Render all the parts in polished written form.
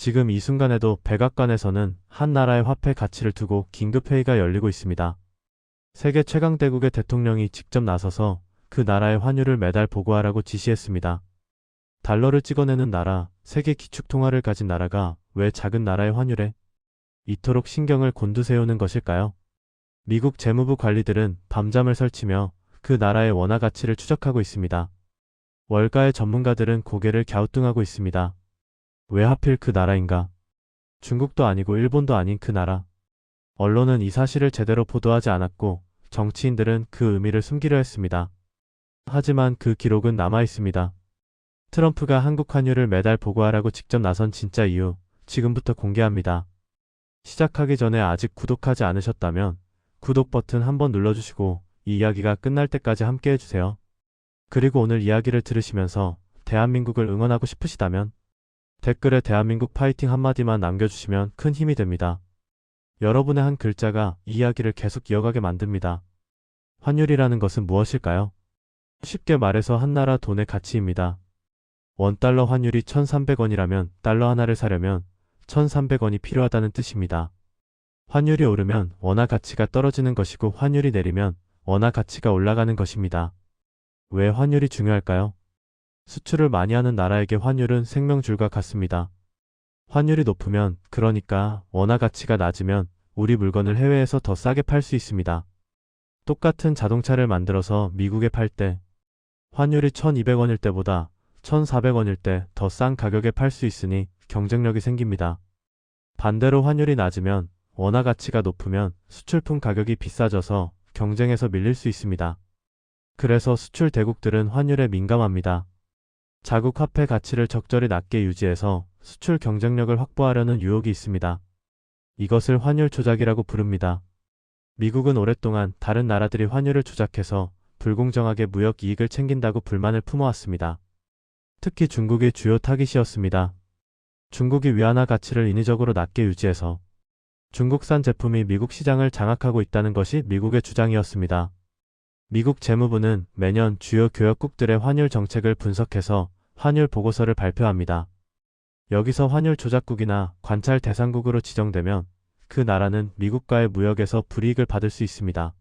지금 이 순간에도 백악관에서는 한 나라의 화폐 가치를 두고 긴급회의가 열리고 있습니다. 세계 최강대국의 대통령이 직접 나서서 그 나라의 환율을 매달 보고하라고 지시했습니다. 달러를 찍어내는 나라, 세계 기축통화를 가진 나라가 왜 작은 나라의 환율에 이토록 신경을 곤두세우는 것일까요? 미국 재무부 관리들은 밤잠을 설치며 그 나라의 원화 가치를 추적하고 있습니다. 월가의 전문가들은 고개를 갸우뚱하고 있습니다. 왜 하필 그 나라인가? 중국도 아니고 일본도 아닌 그 나라. 언론은 이 사실을 제대로 보도하지 않았고 정치인들은 그 의미를 숨기려 했습니다. 하지만 그 기록은 남아 있습니다. 트럼프가 한국 환율을 매달 보고하라고 직접 나선 진짜 이유, 지금부터 공개합니다. 시작하기 전에 아직 구독하지 않으셨다면 구독 버튼 한번 눌러주시고 이 이야기가 끝날 때까지 함께 해주세요. 그리고 오늘 이야기를 들으시면서 대한민국을 응원하고 싶으시다면 댓글에 대한민국 파이팅 한마디만 남겨주시면 큰 힘이 됩니다. 여러분의 한 글자가 이 이야기를 계속 이어가게 만듭니다. 환율이라는 것은 무엇일까요? 쉽게 말해서 한 나라 돈의 가치입니다. 원달러 환율이 1,300원이라면 달러 하나를 사려면 1,300원이 필요하다는 뜻입니다. 환율이 오르면 원화 가치가 떨어지는 것이고 환율이 내리면 원화 가치가 올라가는 것입니다. 왜 환율이 중요할까요? 수출을 많이 하는 나라에게 환율은 생명줄과 같습니다. 환율이 높으면, 그러니까 원화 가치가 낮으면 우리 물건을 해외에서 더 싸게 팔 수 있습니다. 똑같은 자동차를 만들어서 미국에 팔 때 환율이 1,200원일 때보다 1,400원일 때 더 싼 가격에 팔 수 있으니 경쟁력이 생깁니다. 반대로 환율이 낮으면 원화 가치가 높으면 수출품 가격이 비싸져서 경쟁에서 밀릴 수 있습니다. 그래서 수출 대국들은 환율에 민감합니다. 자국 화폐 가치를 적절히 낮게 유지해서 수출 경쟁력을 확보하려는 유혹이 있습니다. 이것을 환율 조작이라고 부릅니다. 미국은 오랫동안 다른 나라들이 환율을 조작해서 불공정하게 무역 이익을 챙긴다고 불만을 품어왔습니다. 특히 중국이 주요 타깃이었습니다. 중국이 위안화 가치를 인위적으로 낮게 유지해서 중국산 제품이 미국 시장을 장악하고 있다는 것이 미국의 주장이었습니다. 미국 재무부는 매년 주요 교역국들의 환율 정책을 분석해서 환율 보고서를 발표합니다. 여기서 환율 조작국이나 관찰 대상국으로 지정되면 그 나라는 미국과의 무역에서 불이익을 받을 수 있습니다.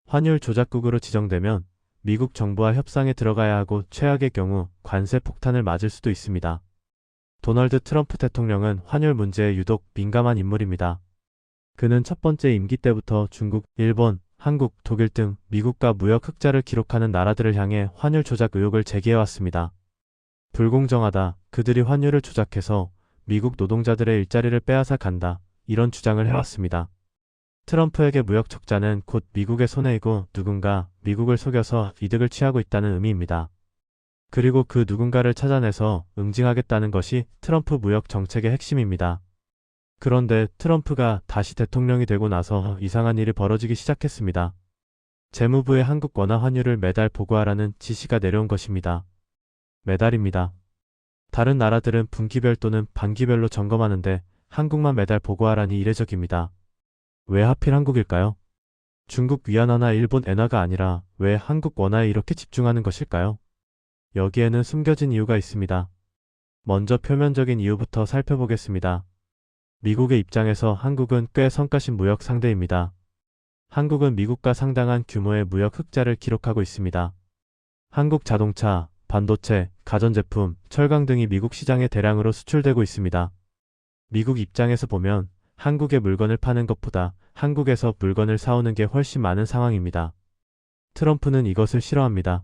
환율 조작국으로 지정되면 미국 정부와 협상에 들어가야 하고 최악의 경우 관세 폭탄을 맞을 수도 있습니다. 도널드 트럼프 대통령은 환율 문제에 유독 민감한 인물입니다. 그는 첫 번째 임기 때부터 중국, 일본, 한국, 독일 등 미국과 무역 흑자를 기록하는 나라들을 향해 환율 조작 의혹을 제기해왔습니다. 불공정하다, 그들이 환율을 조작해서 미국 노동자들의 일자리를 빼앗아 간다, 이런 주장을 해왔습니다. 트럼프에게 무역 적자는 곧 미국의 손해이고 누군가 미국을 속여서 이득을 취하고 있다는 의미입니다. 그리고 그 누군가를 찾아내서 응징하겠다는 것이 트럼프 무역 정책의 핵심입니다. 그런데 트럼프가 다시 대통령이 되고 나서 이상한 일이 벌어지기 시작했습니다. 재무부의 한국 원화 환율을 매달 보고하라는 지시가 내려온 것입니다. 매달입니다. 다른 나라들은 분기별 또는 반기별로 점검하는데 한국만 매달 보고하라니 이례적입니다. 왜 하필 한국일까요? 중국 위안화나 일본 엔화가 아니라 왜 한국 원화에 이렇게 집중하는 것일까요? 여기에는 숨겨진 이유가 있습니다. 먼저 표면적인 이유부터 살펴보겠습니다. 미국의 입장에서 한국은 꽤 성가신 무역 상대입니다. 한국은 미국과 상당한 규모의 무역 흑자를 기록하고 있습니다. 한국 자동차, 반도체, 가전제품, 철강 등이 미국 시장에 대량으로 수출되고 있습니다. 미국 입장에서 보면 한국의 물건을 파는 것보다 한국에서 물건을 사오는 게 훨씬 많은 상황입니다. 트럼프는 이것을 싫어합니다.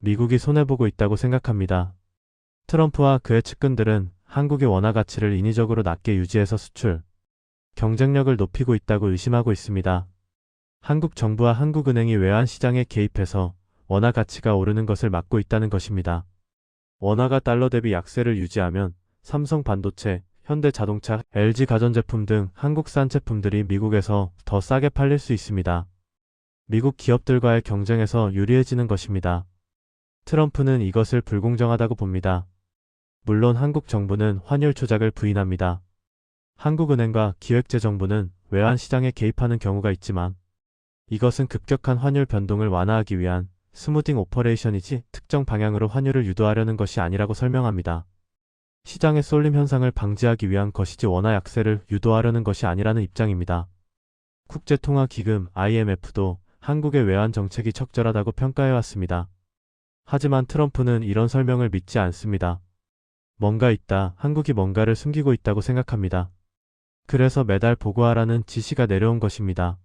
미국이 손해보고 있다고 생각합니다. 트럼프와 그의 측근들은 한국의 원화 가치를 인위적으로 낮게 유지해서 수출 경쟁력을 높이고 있다고 의심하고 있습니다. 한국 정부와 한국은행이 외환 시장에 개입해서 원화 가치가 오르는 것을 막고 있다는 것입니다. 원화가 달러 대비 약세를 유지하면 삼성 반도체, 현대자동차, LG 가전제품 등 한국산 제품들이 미국에서 더 싸게 팔릴 수 있습니다. 미국 기업들과의 경쟁에서 유리해지는 것입니다. 트럼프는 이것을 불공정하다고 봅니다. 물론 한국 정부는 환율 조작을 부인합니다. 한국은행과 기획재정부는 외환 시장에 개입하는 경우가 있지만 이것은 급격한 환율 변동을 완화하기 위한 스무딩 오퍼레이션이지 특정 방향으로 환율을 유도하려는 것이 아니라고 설명합니다. 시장의 쏠림 현상을 방지하기 위한 것이지 원화 약세를 유도하려는 것이 아니라는 입장입니다. 국제통화기금 IMF도 한국의 외환 정책이 적절하다고 평가해왔습니다. 하지만 트럼프는 이런 설명을 믿지 않습니다. 뭔가 있다, 한국이 뭔가를 숨기고 있다고 생각합니다. 그래서 매달 보고하라는 지시가 내려온 것입니다.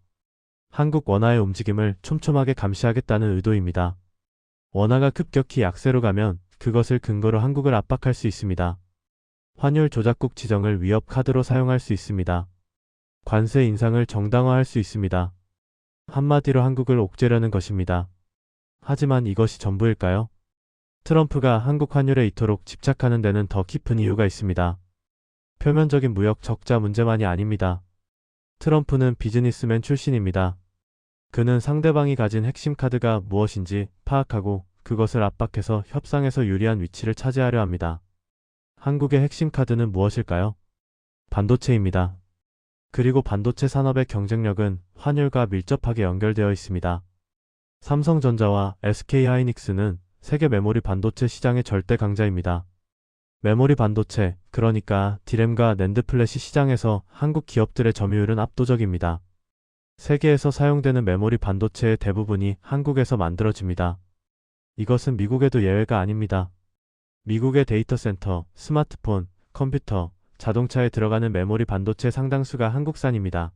한국 원화의 움직임을 촘촘하게 감시하겠다는 의도입니다. 원화가 급격히 약세로 가면 그것을 근거로 한국을 압박할 수 있습니다. 환율 조작국 지정을 위협 카드로 사용할 수 있습니다. 관세 인상을 정당화할 수 있습니다. 한마디로 한국을 옥죄려는 것입니다. 하지만 이것이 전부일까요? 트럼프가 한국 환율에 이토록 집착하는 데는 더 깊은 이유가 있습니다. 표면적인 무역 적자 문제만이 아닙니다. 트럼프는 비즈니스맨 출신입니다. 그는 상대방이 가진 핵심 카드가 무엇인지 파악하고 그것을 압박해서 협상에서 유리한 위치를 차지하려 합니다. 한국의 핵심 카드는 무엇일까요? 반도체입니다. 그리고 반도체 산업의 경쟁력은 환율과 밀접하게 연결되어 있습니다. 삼성전자와 SK하이닉스는 세계 메모리 반도체 시장의 절대 강자입니다. 메모리 반도체, 그러니까 디램과 낸드 플래시 시장에서 한국 기업들의 점유율은 압도적입니다. 세계에서 사용되는 메모리 반도체의 대부분이 한국에서 만들어집니다. 이것은 미국에도 예외가 아닙니다. 미국의 데이터 센터, 스마트폰, 컴퓨터, 자동차에 들어가는 메모리 반도체 상당수가 한국산입니다.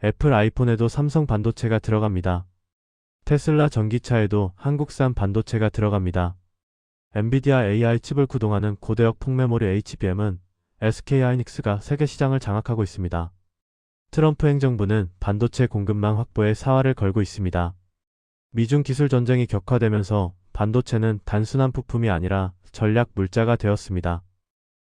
애플 아이폰에도 삼성 반도체가 들어갑니다. 테슬라 전기차에도 한국산 반도체가 들어갑니다. 엔비디아 AI 칩을 구동하는 고대역 폭메모리 HBM은 SK하이닉스가 세계 시장을 장악하고 있습니다. 트럼프 행정부는 반도체 공급망 확보에 사활을 걸고 있습니다. 미중 기술 전쟁이 격화되면서 반도체는 단순한 부품이 아니라 전략 물자가 되었습니다.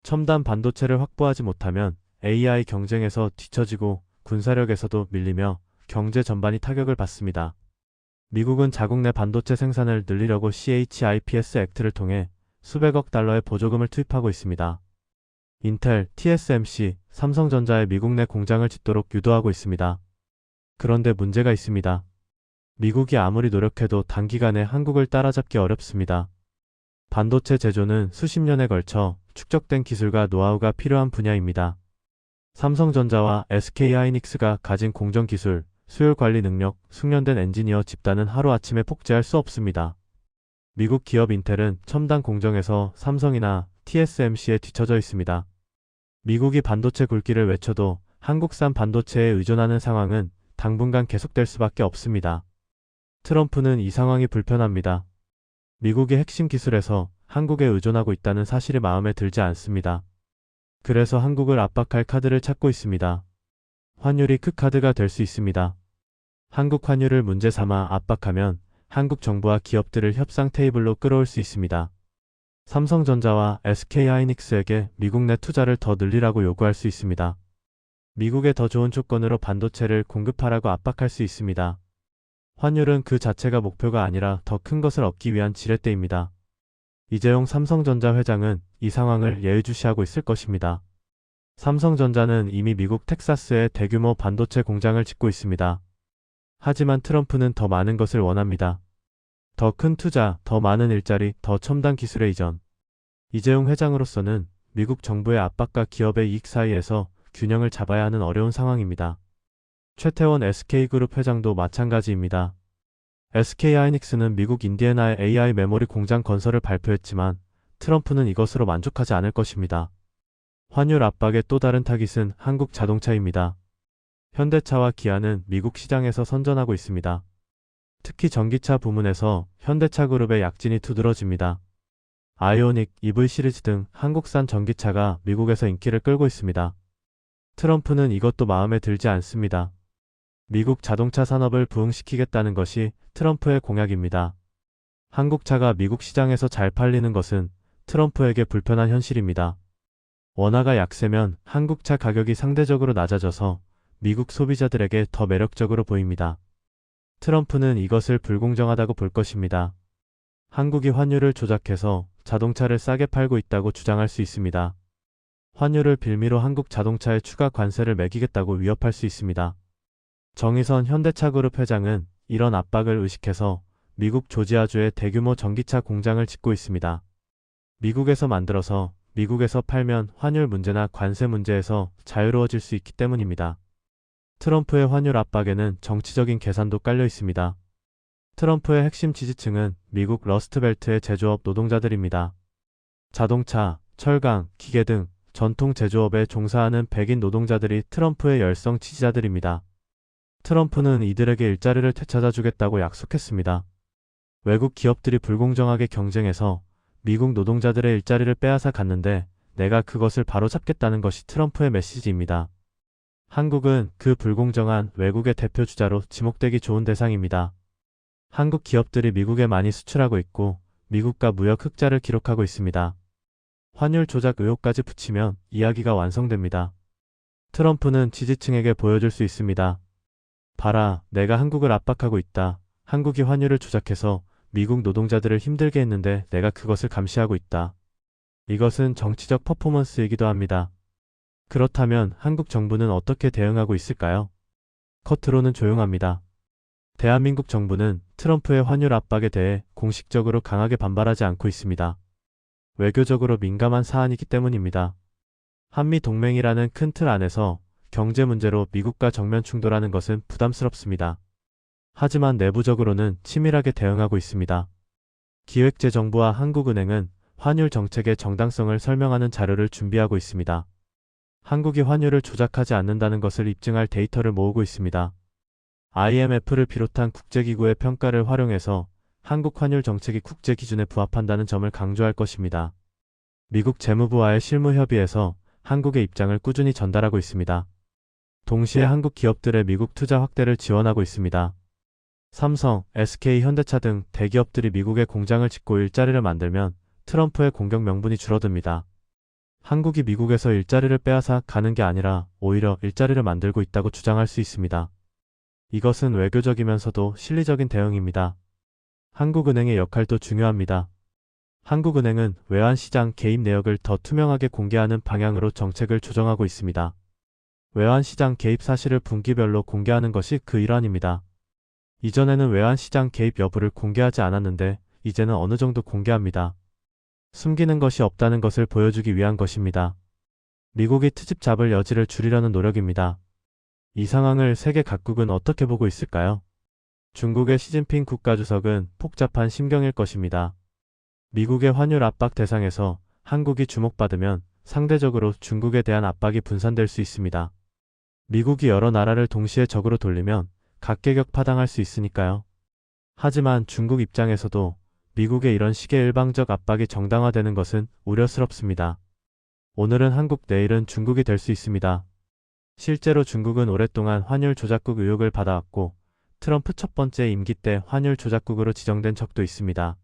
첨단 반도체를 확보하지 못하면 AI 경쟁에서 뒤처지고 군사력에서도 밀리며 경제 전반이 타격을 받습니다. 미국은 자국 내 반도체 생산을 늘리려고 CHIPS 액트를 통해 수백억 달러의 보조금을 투입하고 있습니다. 인텔, TSMC, 삼성전자의 미국 내 공장을 짓도록 유도하고 있습니다. 그런데 문제가 있습니다. 미국이 아무리 노력해도 단기간에 한국을 따라잡기 어렵습니다. 반도체 제조는 수십 년에 걸쳐 축적된 기술과 노하우가 필요한 분야입니다. 삼성전자와 SK하이닉스가 가진 공정 기술, 수요 관리 능력, 숙련된 엔지니어 집단은 하루아침에 폭주할 수 없습니다. 미국 기업 인텔은 첨단 공정에서 삼성이나 TSMC에 뒤처져 있습니다. 미국이 반도체 굴기를 외쳐도 한국산 반도체에 의존하는 상황은 당분간 계속될 수밖에 없습니다. 트럼프는 이 상황이 불편합니다. 미국의 핵심 기술에서 한국에 의존하고 있다는 사실이 마음에 들지 않습니다. 그래서 한국을 압박할 카드를 찾고 있습니다. 환율이 그 카드가 될 수 있습니다. 한국 환율을 문제 삼아 압박하면 한국 정부와 기업들을 협상 테이블로 끌어올 수 있습니다. 삼성전자와 SK하이닉스에게 미국 내 투자를 더 늘리라고 요구할 수 있습니다. 미국의 더 좋은 조건으로 반도체를 공급하라고 압박할 수 있습니다. 환율은 그 자체가 목표가 아니라 더 큰 것을 얻기 위한 지렛대입니다. 이재용 삼성전자 회장은 이 상황을 예의주시하고 있을 것입니다. 삼성전자는 이미 미국 텍사스에 대규모 반도체 공장을 짓고 있습니다. 하지만 트럼프는 더 많은 것을 원합니다. 더 큰 투자, 더 많은 일자리, 더 첨단 기술의 이전. 이재용 회장으로서는 미국 정부의 압박과 기업의 이익 사이에서 균형을 잡아야 하는 어려운 상황입니다. 최태원 SK그룹 회장도 마찬가지입니다. SK하이닉스는 미국 인디애나의 AI 메모리 공장 건설을 발표했지만 트럼프는 이것으로 만족하지 않을 것입니다. 환율 압박의 또 다른 타깃은 한국 자동차입니다. 현대차와 기아는 미국 시장에서 선전하고 있습니다. 특히 전기차 부문에서 현대차 그룹의 약진이 두드러집니다. 아이오닉, EV 시리즈 등 한국산 전기차가 미국에서 인기를 끌고 있습니다. 트럼프는 이것도 마음에 들지 않습니다. 미국 자동차 산업을 부흥시키겠다는 것이 트럼프의 공약입니다. 한국차가 미국 시장에서 잘 팔리는 것은 트럼프에게 불편한 현실입니다. 원화가 약세면 한국차 가격이 상대적으로 낮아져서 미국 소비자들에게 더 매력적으로 보입니다. 트럼프는 이것을 불공정하다고 볼 것입니다. 한국이 환율을 조작해서 자동차를 싸게 팔고 있다고 주장할 수 있습니다. 환율을 빌미로 한국 자동차에 추가 관세를 매기겠다고 위협할 수 있습니다. 정의선 현대차그룹 회장은 이런 압박을 의식해서 미국 조지아주에 대규모 전기차 공장을 짓고 있습니다. 미국에서 만들어서 미국에서 팔면 환율 문제나 관세 문제에서 자유로워질 수 있기 때문입니다. 트럼프의 환율 압박에는 정치적인 계산도 깔려 있습니다. 트럼프의 핵심 지지층은 미국 러스트벨트의 제조업 노동자들입니다. 자동차, 철강, 기계 등 전통 제조업에 종사하는 백인 노동자들이 트럼프의 열성 지지자들입니다. 트럼프는 이들에게 일자리를 되찾아주겠다고 약속했습니다. 외국 기업들이 불공정하게 경쟁해서 미국 노동자들의 일자리를 빼앗아 갔는데 내가 그것을 바로잡겠다는 것이 트럼프의 메시지입니다. 한국은 그 불공정한 외국의 대표 주자로 지목되기 좋은 대상입니다. 한국 기업들이 미국에 많이 수출하고 있고 미국과 무역 흑자를 기록하고 있습니다. 환율 조작 의혹까지 붙이면 이야기가 완성됩니다. 트럼프는 지지층에게 보여줄 수 있습니다. 봐라, 내가 한국을 압박하고 있다. 한국이 환율을 조작해서 미국 노동자들을 힘들게 했는데 내가 그것을 감시하고 있다. 이것은 정치적 퍼포먼스이기도 합니다. 그렇다면 한국 정부는 어떻게 대응하고 있을까요? 겉으로는 조용합니다. 대한민국 정부는 트럼프의 환율 압박에 대해 공식적으로 강하게 반발하지 않고 있습니다. 외교적으로 민감한 사안이기 때문입니다. 한미 동맹이라는 큰 틀 안에서 경제 문제로 미국과 정면 충돌하는 것은 부담스럽습니다. 하지만 내부적으로는 치밀하게 대응하고 있습니다. 기획재정부와 한국은행은 환율 정책의 정당성을 설명하는 자료를 준비하고 있습니다. 한국이 환율을 조작하지 않는다는 것을 입증할 데이터를 모으고 있습니다. IMF를 비롯한 국제기구의 평가를 활용해서 한국 환율 정책이 국제 기준에 부합한다는 점을 강조할 것입니다. 미국 재무부와의 실무 협의에서 한국의 입장을 꾸준히 전달하고 있습니다. 동시에 한국 기업들의 미국 투자 확대를 지원하고 있습니다. 삼성, SK, 현대차 등 대기업들이 미국에 공장을 짓고 일자리를 만들면 트럼프의 공격 명분이 줄어듭니다. 한국이 미국에서 일자리를 빼앗아 가는 게 아니라 오히려 일자리를 만들고 있다고 주장할 수 있습니다. 이것은 외교적이면서도 실리적인 대응입니다. 한국은행의 역할도 중요합니다. 한국은행은 외환시장 개입 내역을 더 투명하게 공개하는 방향으로 정책을 조정하고 있습니다. 외환시장 개입 사실을 분기별로 공개하는 것이 그 일환입니다. 이전에는 외환시장 개입 여부를 공개하지 않았는데 이제는 어느 정도 공개합니다. 숨기는 것이 없다는 것을 보여주기 위한 것입니다. 미국이 트집 잡을 여지를 줄이려는 노력입니다. 이 상황을 세계 각국은 어떻게 보고 있을까요? 중국의 시진핑 국가주석은 복잡한 심경일 것입니다. 미국의 환율 압박 대상에서 한국이 주목받으면 상대적으로 중국에 대한 압박이 분산될 수 있습니다. 미국이 여러 나라를 동시에 적으로 돌리면 각계격 파당할 수 있으니까요. 하지만 중국 입장에서도 미국의 이런 식의 일방적 압박이 정당화되는 것은 우려스럽습니다. 오늘은 한국, 내일은 중국이 될 수 있습니다. 실제로 중국은 오랫동안 환율 조작국 의혹을 받아왔고 트럼프 첫 번째 임기 때 환율 조작국으로 지정된 적도 있습니다.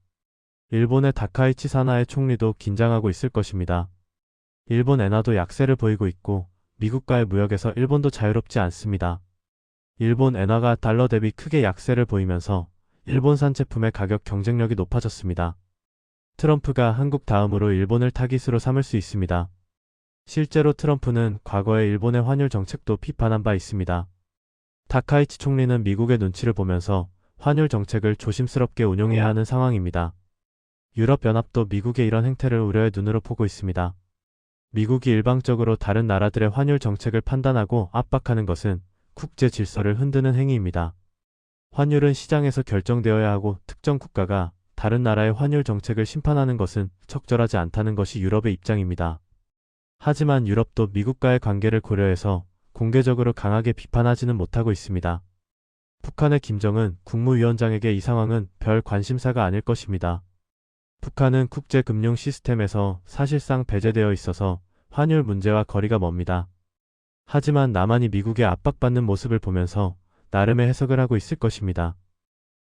일본의 다카이치 사나에 총리도 긴장하고 있을 것입니다. 일본 엔화도 약세를 보이고 있고 미국과의 무역에서 일본도 자유롭지 않습니다. 일본 엔화가 달러 대비 크게 약세를 보이면서 일본산 제품의 가격 경쟁력이 높아졌습니다. 트럼프가 한국 다음으로 일본을 타깃으로 삼을 수 있습니다. 실제로 트럼프는 과거에 일본의 환율 정책도 비판한 바 있습니다. 다카이치 총리는 미국의 눈치를 보면서 환율 정책을 조심스럽게 운용해야 하는 상황입니다. 유럽연합도 미국의 이런 행태를 우려의 눈으로 보고 있습니다. 미국이 일방적으로 다른 나라들의 환율 정책을 판단하고 압박하는 것은 국제 질서를 흔드는 행위입니다. 환율은 시장에서 결정되어야 하고 특정 국가가 다른 나라의 환율 정책을 심판하는 것은 적절하지 않다는 것이 유럽의 입장입니다. 하지만 유럽도 미국과의 관계를 고려해서 공개적으로 강하게 비판하지는 못하고 있습니다. 북한의 김정은 국무위원장에게 이 상황은 별 관심사가 아닐 것입니다. 북한은 국제금융 시스템에서 사실상 배제되어 있어서 환율 문제와 거리가 멉니다. 하지만 남한이 미국에 압박받는 모습을 보면서 나름의 해석을 하고 있을 것입니다.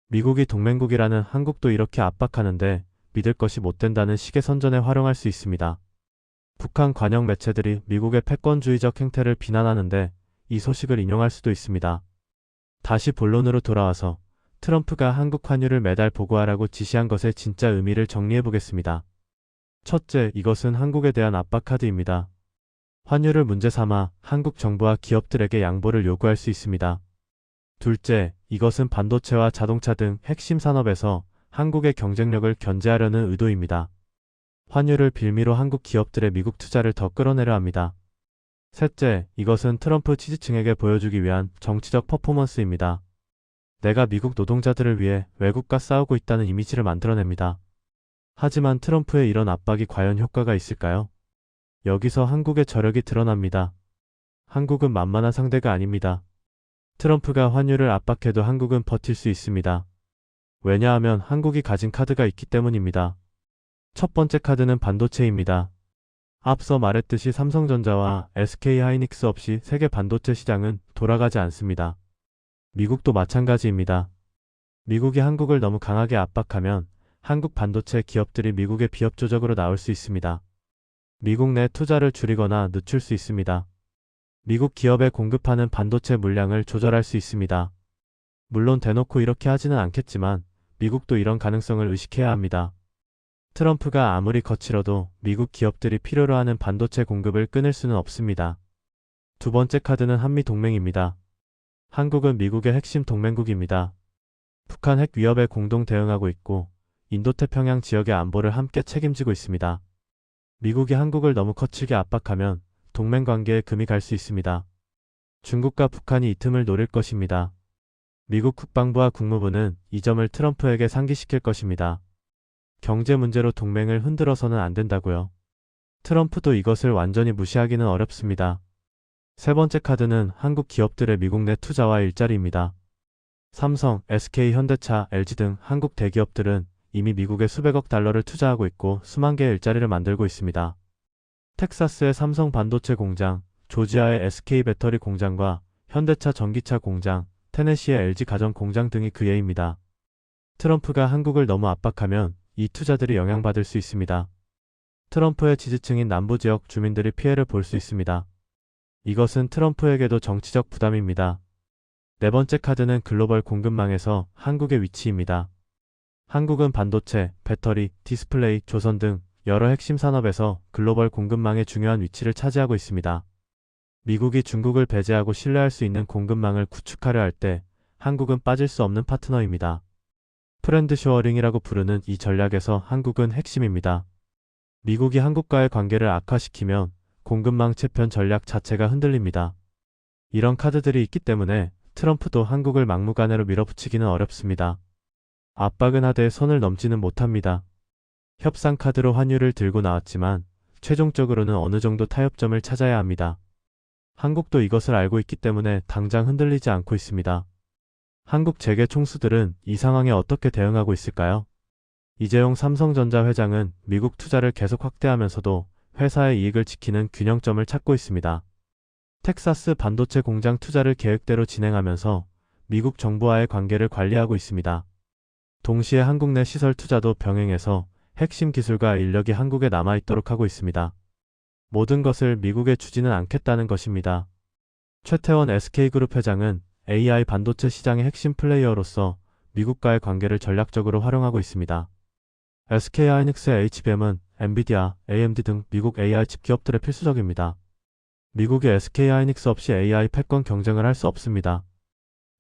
미국이 동맹국이라는 한국도 이렇게 압박하는데 믿을 것이 못 된다는 식의 선전에 활용할 수 있습니다. 북한 관영 매체들이 미국의 패권주의적 행태를 비난하는데 이 소식을 인용할 수도 있습니다. 다시 본론으로 돌아와서 트럼프가 한국 환율을 매달 보고하라고 지시한 것의 진짜 의미를 정리해 보겠습니다. 첫째, 이것은 한국에 대한 압박 카드입니다. 환율을 문제 삼아 한국 정부와 기업들에게 양보를 요구할 수 있습니다. 둘째, 이것은 반도체와 자동차 등 핵심 산업에서 한국의 경쟁력을 견제하려는 의도입니다. 환율을 빌미로 한국 기업들의 미국 투자를 더 끌어내려 합니다. 셋째, 이것은 트럼프 지지층에게 보여주기 위한 정치적 퍼포먼스입니다. 내가 미국 노동자들을 위해 외국과 싸우고 있다는 이미지를 만들어냅니다. 하지만 트럼프의 이런 압박이 과연 효과가 있을까요? 여기서 한국의 저력이 드러납니다. 한국은 만만한 상대가 아닙니다. 트럼프가 환율을 압박해도 한국은 버틸 수 있습니다. 왜냐하면 한국이 가진 카드가 있기 때문입니다. 첫 번째 카드는 반도체입니다. 앞서 말했듯이 삼성전자와 SK하이닉스 없이 세계 반도체 시장은 돌아가지 않습니다. 미국도 마찬가지입니다. 미국이 한국을 너무 강하게 압박하면 한국 반도체 기업들이 미국의 비협조적으로 나올 수 있습니다. 미국 내 투자를 줄이거나 늦출 수 있습니다. 미국 기업에 공급하는 반도체 물량을 조절할 수 있습니다. 물론 대놓고 이렇게 하지는 않겠지만 미국도 이런 가능성을 의식해야 합니다. 트럼프가 아무리 거칠어도 미국 기업들이 필요로 하는 반도체 공급을 끊을 수는 없습니다. 두 번째 카드는 한미동맹입니다. 한국은 미국의 핵심 동맹국입니다. 북한 핵 위협에 공동 대응하고 있고 인도태평양 지역의 안보를 함께 책임지고 있습니다. 미국이 한국을 너무 거칠게 압박하면 동맹 관계에 금이 갈 수 있습니다. 중국과 북한이 이 틈을 노릴 것입니다. 미국 국방부와 국무부는 이 점을 트럼프에게 상기시킬 것입니다. 경제 문제로 동맹을 흔들어서는 안 된다고요. 트럼프도 이것을 완전히 무시하기는 어렵습니다. 세 번째 카드는 한국 기업들의 미국 내 투자와 일자리입니다. 삼성, SK, 현대차, LG 등 한국 대기업들은 이미 미국에 수백억 달러를 투자하고 있고 수만 개의 일자리를 만들고 있습니다. 텍사스의 삼성 반도체 공장, 조지아의 SK 배터리 공장과 현대차 전기차 공장, 테네시의 LG 가전 공장 등이 그 예입니다. 트럼프가 한국을 너무 압박하면 이 투자들이 영향받을 수 있습니다. 트럼프의 지지층인 남부지역 주민들이 피해를 볼 수 있습니다. 이것은 트럼프에게도 정치적 부담입니다. 네 번째 카드는 글로벌 공급망에서 한국의 위치입니다. 한국은 반도체, 배터리, 디스플레이, 조선 등 여러 핵심 산업에서 글로벌 공급망의 중요한 위치를 차지하고 있습니다. 미국이 중국을 배제하고 신뢰할 수 있는 공급망을 구축하려 할 때 한국은 빠질 수 없는 파트너입니다. 프렌드쇼어링이라고 부르는 이 전략에서 한국은 핵심입니다. 미국이 한국과의 관계를 악화시키면 공급망 재편 전략 자체가 흔들립니다. 이런 카드들이 있기 때문에 트럼프도 한국을 막무가내로 밀어붙이기는 어렵습니다. 압박은 하되 선을 넘지는 못합니다. 협상 카드로 환율을 들고 나왔지만 최종적으로는 어느 정도 타협점을 찾아야 합니다. 한국도 이것을 알고 있기 때문에 당장 흔들리지 않고 있습니다. 한국 재계 총수들은 이 상황에 어떻게 대응하고 있을까요? 이재용 삼성전자 회장은 미국 투자를 계속 확대하면서도 회사의 이익을 지키는 균형점을 찾고 있습니다. 텍사스 반도체 공장 투자를 계획대로 진행하면서 미국 정부와의 관계를 관리하고 있습니다. 동시에 한국 내 시설 투자도 병행해서 핵심 기술과 인력이 한국에 남아있도록 하고 있습니다. 모든 것을 미국에 주지는 않겠다는 것입니다. 최태원 SK그룹 회장은 AI 반도체 시장의 핵심 플레이어로서 미국과의 관계를 전략적으로 활용하고 있습니다. SK하이닉스의 HBM은 엔비디아, AMD 등 미국 AI 칩 기업들의 필수적입니다. 미국의 SK하이닉스 없이 AI 패권 경쟁을 할 수 없습니다.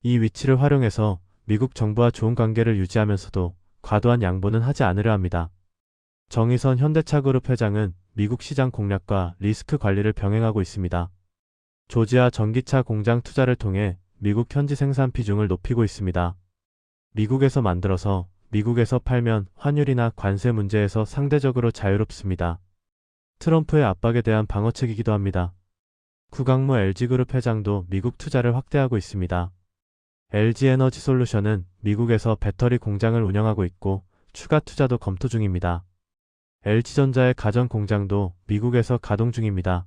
이 위치를 활용해서 미국 정부와 좋은 관계를 유지하면서도 과도한 양보는 하지 않으려 합니다. 정의선 현대차그룹 회장은 미국 시장 공략과 리스크 관리를 병행하고 있습니다. 조지아 전기차 공장 투자를 통해 미국 현지 생산 비중을 높이고 있습니다. 미국에서 만들어서 미국에서 팔면 환율이나 관세 문제에서 상대적으로 자유롭습니다. 트럼프의 압박에 대한 방어책이기도 합니다. 구강모 LG그룹 회장도 미국 투자를 확대하고 있습니다. LG에너지솔루션은 미국에서 배터리 공장을 운영하고 있고 추가 투자도 검토 중입니다. LG전자의 가전 공장도 미국에서 가동 중입니다.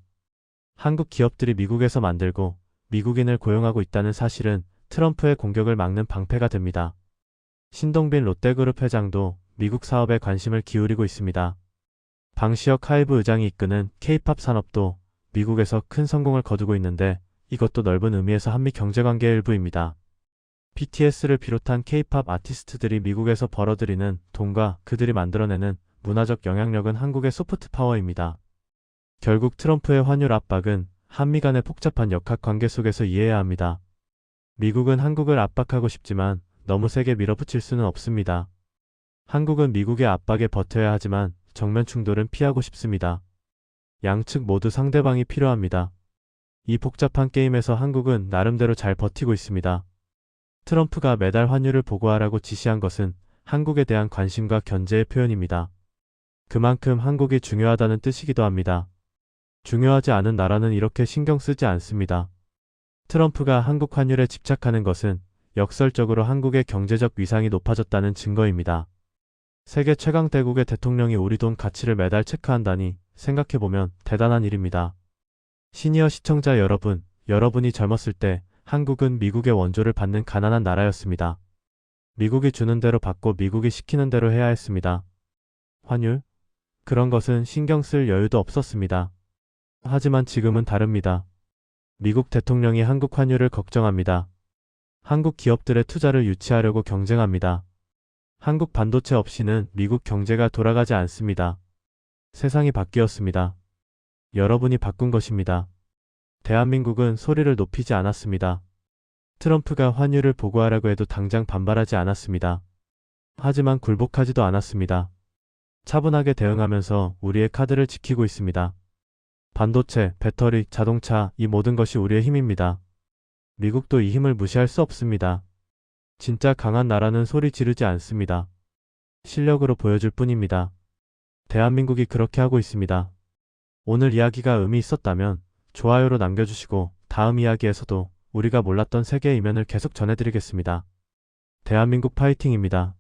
한국 기업들이 미국에서 만들고 미국인을 고용하고 있다는 사실은 트럼프의 공격을 막는 방패가 됩니다. 신동빈 롯데그룹 회장도 미국 사업에 관심을 기울이고 있습니다. 방시혁 하이브 의장이 이끄는 K-팝 산업도 미국에서 큰 성공을 거두고 있는데 이것도 넓은 의미에서 한미 경제관계의 일부입니다. BTS를 비롯한 K-팝 아티스트들이 미국에서 벌어들이는 돈과 그들이 만들어내는 문화적 영향력은 한국의 소프트 파워입니다. 결국 트럼프의 환율 압박은 한미 간의 복잡한 역학관계 속에서 이해해야 합니다. 미국은 한국을 압박하고 싶지만 너무 세게 밀어붙일 수는 없습니다. 한국은 미국의 압박에 버텨야 하지만 정면 충돌은 피하고 싶습니다. 양측 모두 상대방이 필요합니다. 이 복잡한 게임에서 한국은 나름대로 잘 버티고 있습니다. 트럼프가 매달 환율을 보고하라고 지시한 것은 한국에 대한 관심과 견제의 표현입니다. 그만큼 한국이 중요하다는 뜻이기도 합니다. 중요하지 않은 나라는 이렇게 신경 쓰지 않습니다. 트럼프가 한국 환율에 집착하는 것은 역설적으로 한국의 경제적 위상이 높아졌다는 증거입니다. 세계 최강 대국의 대통령이 우리 돈 가치를 매달 체크한다니 생각해보면 대단한 일입니다. 시니어 시청자 여러분, 여러분이 젊었을 때 한국은 미국의 원조를 받는 가난한 나라였습니다. 미국이 주는 대로 받고 미국이 시키는 대로 해야 했습니다. 환율? 그런 것은 신경 쓸 여유도 없었습니다. 하지만 지금은 다릅니다. 미국 대통령이 한국 환율을 걱정합니다. 한국 기업들의 투자를 유치하려고 경쟁합니다. 한국 반도체 없이는 미국 경제가 돌아가지 않습니다. 세상이 바뀌었습니다. 여러분이 바꾼 것입니다. 대한민국은 소리를 높이지 않았습니다. 트럼프가 환율을 보고하라고 해도 당장 반발하지 않았습니다. 하지만 굴복하지도 않았습니다. 차분하게 대응하면서 우리의 카드를 지키고 있습니다. 반도체, 배터리, 자동차, 이 모든 것이 우리의 힘입니다. 미국도 이 힘을 무시할 수 없습니다. 진짜 강한 나라는 소리 지르지 않습니다. 실력으로 보여줄 뿐입니다. 대한민국이 그렇게 하고 있습니다. 오늘 이야기가 의미 있었다면 좋아요로 남겨주시고 다음 이야기에서도 우리가 몰랐던 세계의 이면을 계속 전해드리겠습니다. 대한민국 파이팅입니다.